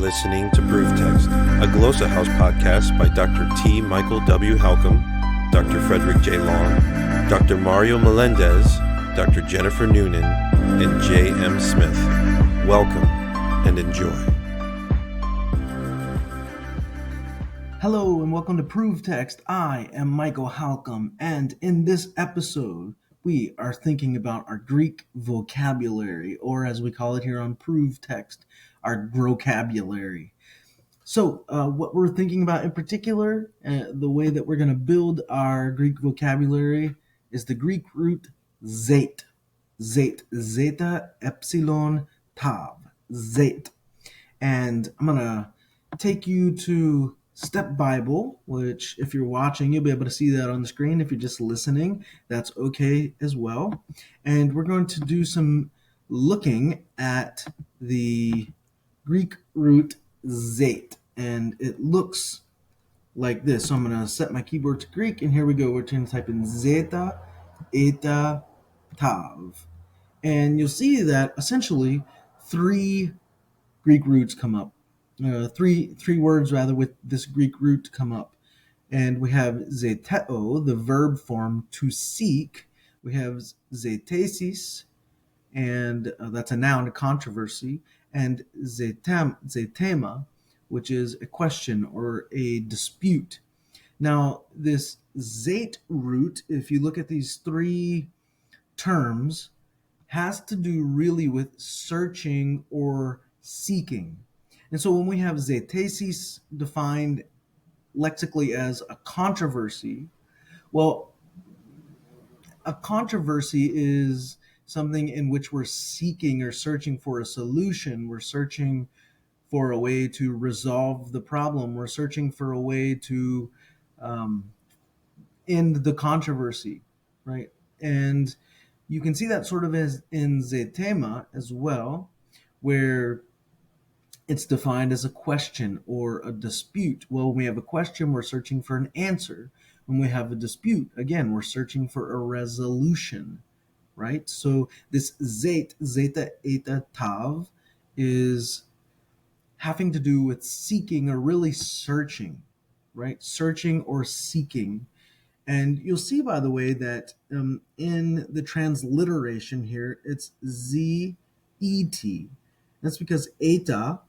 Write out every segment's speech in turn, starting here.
listening to Proof Text, a Glossa House podcast by Dr. T. Michael W. Halcomb, Dr. Frederick J. Long, Dr. Mario Melendez, Dr. Jennifer Noonan, and J. M. Smith. Welcome and enjoy. Hello and welcome to Proof Text. I am Michael Halcomb, and in this episode, we are thinking about our Greek vocabulary, or as we call it here on Proof Text, our grocabulary. So what we're thinking about in particular, the way that we're going to build our Greek vocabulary is the Greek root zait. Zait. Zeta, epsilon, tav. Zait. And I'm going to take you to Step Bible, which if you're watching, you'll be able to see that on the screen. If you're just listening, that's okay as well. And we're going to do some looking at the Greek root zait. And it looks like this. So I'm going to set my keyboard to Greek, and here we go. We're going to type in zeta, eta, tav. And you'll see that essentially three Greek roots come up. Three words rather with this Greek root come up. And we have zeteo, the verb form to seek. We have zetesis, and that's a noun, a controversy. And zetema, which is a question or a dispute. Now, this zait root, if you look at these three terms, has to do really with searching or seeking. And so when we have zetesis defined lexically as a controversy, well, a controversy is something in which we're seeking or searching for a solution. We're searching for a way to resolve the problem. We're searching for a way to end the controversy, right? And you can see that sort of as in zetema as well, where it's defined as a question or a dispute. Well, when we have a question, we're searching for an answer. When we have a dispute, again, we're searching for a resolution, right? So this zeta, eta, tav, is having to do with seeking or really searching, right? Searching or seeking. And you'll see, by the way, that in the transliteration here, it's Z-E-T. That's because eta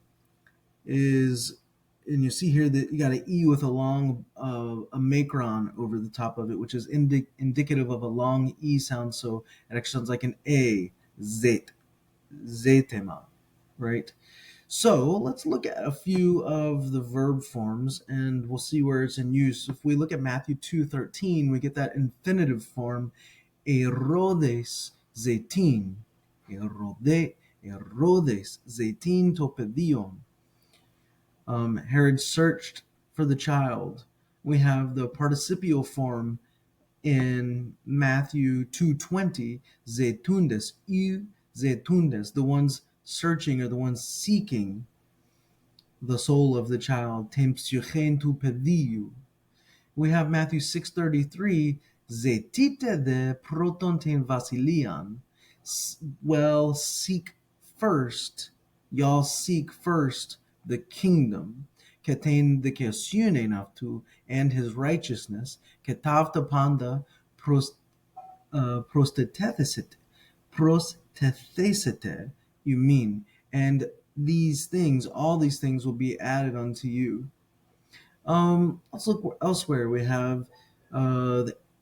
is, and you see here that you got an E with a long, a macron over the top of it, which is indicative of a long E sound. So it actually sounds like an A, zet, zetema, right? So let's look at a few of the verb forms, and we'll see where it's in use. If we look at Matthew 2:13, we get that infinitive form, erodes zetin, erodes zetin to pedion. Herod searched for the child. We have the participial form in Matthew 2:20, zetundes, zetundes, the ones searching or the ones seeking the soul of the child. Tempsyuchen tu pediu. We have Matthew 6:33, zetite de protonten vasilian. Well, seek first, y'all seek first the kingdom. Ketain de kesiune naftu, and his righteousness. Ketavta panda prostetethesete, you mean, and these things, all these things will be added unto you. Let's look elsewhere. We have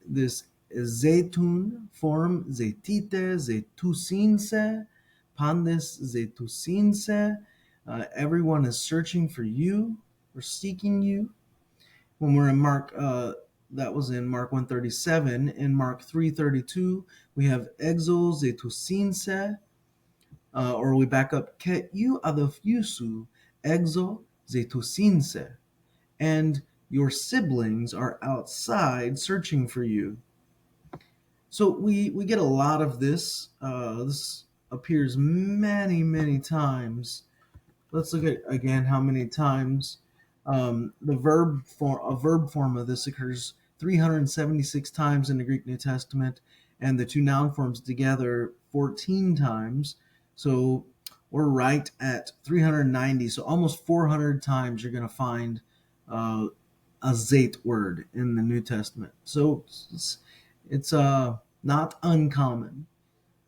this zetun form, zetite, zetusinse, pandes, zetusinse. Everyone is searching for you or seeking you. When we're in Mark, that was in Mark 1:37. In Mark 3:32, we have exo zetusinse. Or we back up, ke you adophiusu exo zetusinse, and your siblings are outside searching for you. So we get a lot of this. This appears many times. Let's look at again how many times. A verb form of this occurs 376 times in the Greek New Testament, and the two noun forms together 14 times. So we're right at 390, so almost 400 times you're going to find a Zayt word in the New Testament. So it's not uncommon.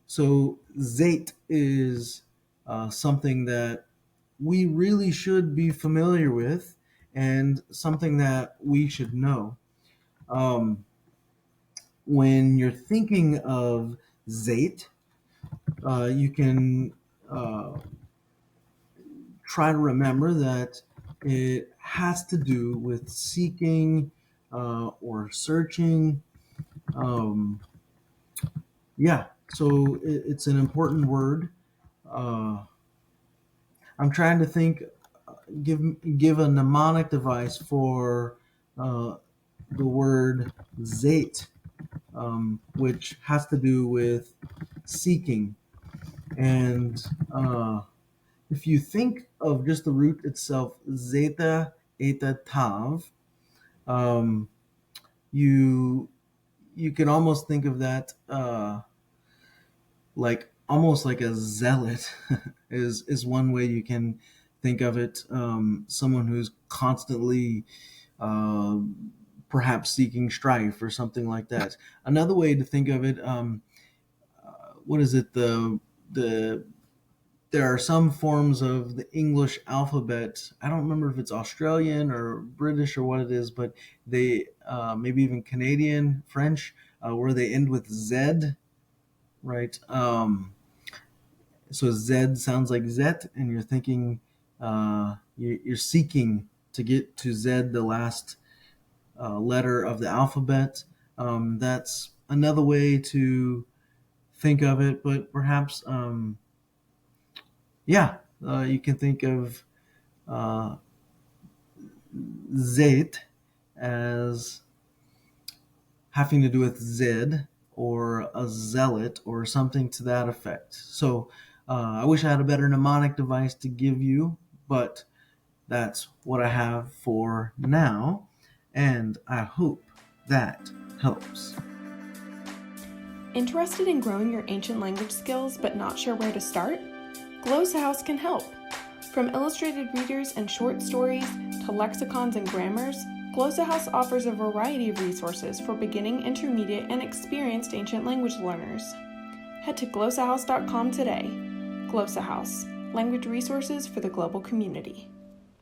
So Zayt is something that we really should be familiar with and something that we should know. Um, when you're thinking of Zayt, you can try to remember that it has to do with seeking or searching. Um, yeah, so it's an important word. Uh, I'm trying to think, give a mnemonic device for uh, the word zait, which has to do with seeking. And if you think of just the root itself, zeta, eta, tav, um, you you can almost think of that like almost like a zealot is one way you can think of it. Someone who's constantly uh, perhaps seeking strife or something like that. Another way to think of it, what is it? The there are some forms of the English alphabet. I don't remember if it's Australian or British or what it is, but they maybe even Canadian, French, where they end with Z, right? So Z sounds like Zet, and you're thinking you're seeking to get to Z, the last letter of the alphabet. That's another way to think of it, but perhaps, you can think of uh, Zait as having to do with Zed or a zealot or something to that effect. So I wish I had a better mnemonic device to give you, but that's what I have for now, and I hope that helps. Interested in growing your ancient language skills but not sure where to start? Glossa House can help. From illustrated readers and short stories to lexicons and grammars, Glossa House offers a variety of resources for beginning, intermediate, and experienced ancient language learners. Head to glossahouse.com today. Glossa House, language resources for the global community.